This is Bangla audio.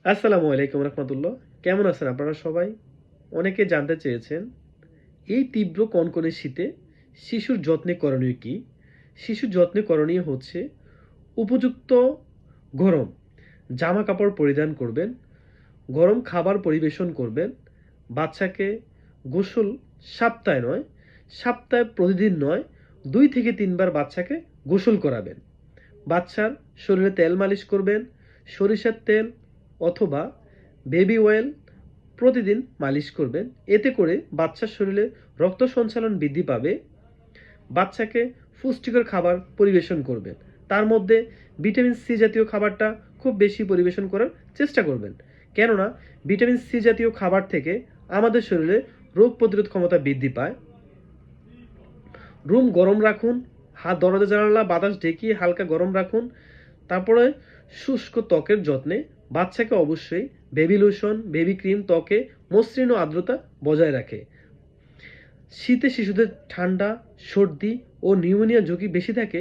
আসসালামু আলাইকুম রহমতুল্লাহ। কেমন আছেন আপনারা সবাই? অনেকে জানতে চেয়েছেন এই তীব্র কনকনে শীতে শিশুর যত্নে করণীয় কি? শিশুর যত্নে করণীয় হচ্ছে উপযুক্ত গরম জামা কাপড় পরিধান করবেন, গরম খাবার পরিবেশন করবেন, বাচ্চাকে গোসল সপ্তাহে নয়, সপ্তাহে প্রতিদিন নয়, ২ থেকে ৩ বার বাচ্চাকে গোসল করাবেন। বাচ্চার শরীরে তেল মালিশ করবেন, সরিষার তেল অথবা বেবি অয়েল প্রতিদিন মালিশ করবেন। এতে করে বাচ্চার শরীরে রক্ত সঞ্চালন বৃদ্ধি পাবে। বাচ্চাকে পুষ্টিকর খাবার পরিবেশন করবেন। তার মধ্যে ভিটামিন সি জাতীয় খাবারটা খুব বেশি পরিবেশন করার চেষ্টা করবেন। কেননা ভিটামিন সি জাতীয় খাবার থেকে আমাদের শরীরে রোগ প্রতিরোধ ক্ষমতা বৃদ্ধি পায়। রুম গরম রাখুন, দরজা জানালা বাতাস ঢেকিয়ে হালকা গরম রাখুন। তারপরে শুষ্ক ত্বকের যত্নে বাচ্চাকে অবশ্যই বেবি লোশন, বেবি ক্রিম ত্বকে মসৃণ ও আর্দ্রতা বজায় রাখে। শীতে শিশুদের ঠান্ডা, সর্দি ও নিউমোনিয়া ঝুঁকি বেশি থাকে।